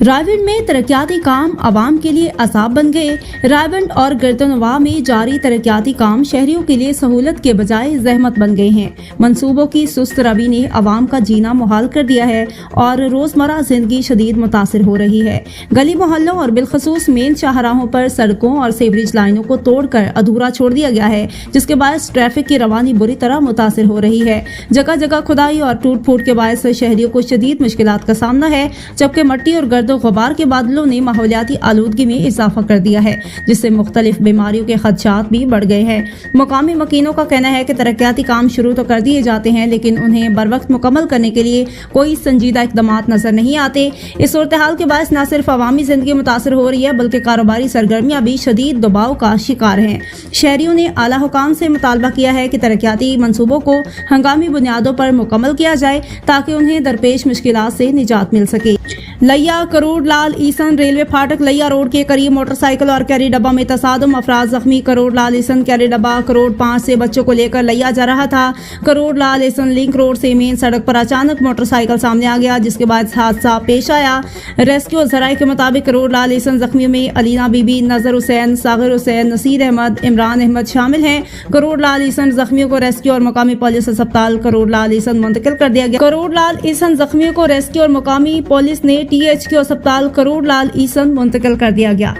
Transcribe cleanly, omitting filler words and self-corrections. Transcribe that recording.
रायगढ़ में तरक्याती काम आवाम के लिए असाब बन गए। रायगढ़ और गिरदनवा में जारी तरक्याती काम शहरियों के लिए सहूलत के बजाय जहमत बन गए हैं। मंसूबों की सुस्त रवि ने आवाम का जीना मुहाल कर दिया है और रोजमर्रा जिंदगी शदीद मुतासिर हो रही है। गली मोहल्लों और बिलखसूस मेन शाहराहों पर सड़कों और सीवरेज लाइनों को तोड़कर अधूरा छोड़ दिया गया है, जिसके बायस ट्रैफिक की रवानी बुरी तरह मुतासिर हो रही है। जगह जगह खुदाई और टूट फूट के बायस शहरियों को शदीद मुश्किलात का सामना है, जबकि मट्टी और गर्दो गुबार के बादलों ने माहौलियाती आलूदगी में इजाफा कर दिया है, जिससे मुख्तलिफ बीमारियों के खदशात भी बढ़ गए हैं। मुकामी मकीनों का कहना है कि तरक्याती काम शुरू तो कर दिए जाते हैं, लेकिन उन्हें बर वक्त मुकम्मल करने के लिए कोई संजीदा इक़दामात नजर नहीं आते। इस सूरत हाल के बायस न सिर्फ अवामी जिंदगी मुतासर हो रही है, बल्कि कारोबारी सरगर्मियां भी शदीद दबाव का शिकार हैं। शहरियों ने आला हुकाम से मुतालबा किया है कि तरक्याती मंसूबों को हंगामी बुनियादों पर मुकम्मल किया जाए, ताकि उन्हें दरपेश मुश्किलात से निजात मिल सके। लैया करोड़ लाल ईसन रेलवे फाटक लैया रोड के करीब मोटरसाइकिल और कैरी डब्बा में तसादम, अफराद जख्मी। करोड़ लाल ईसन कैरी डब्बा करोड़ 5 से बच्चों को लेकर लैया जा रहा था। करोड़ लाल ईसन लिंक रोड से मेन सड़क पर अचानक मोटरसाइकिल सामने आ गया, जिसके बाद हादसा पेश आया। रेस्क्यू जराये के मुताबिक करोड़ लाल ईसन जख्मियों में अलीना बीबी, नजर हुसैन, सागर हुसैन, नसीर अहमद, इमरान अहमद शामिल हैं। करोड़ लाल ईसन जख्मियों को रेस्क्यू और मुकामी पुलिस अस्पताल करोड़ लाल ईसन मुंतकिल कर दिया गया। करोड़ लाल ईसन जख्मियों को रेस्क्यू और मुकामी पुलिस ने THQ अस्पताल करोड़ लाल ईसन मुंतकिल कर दिया गया।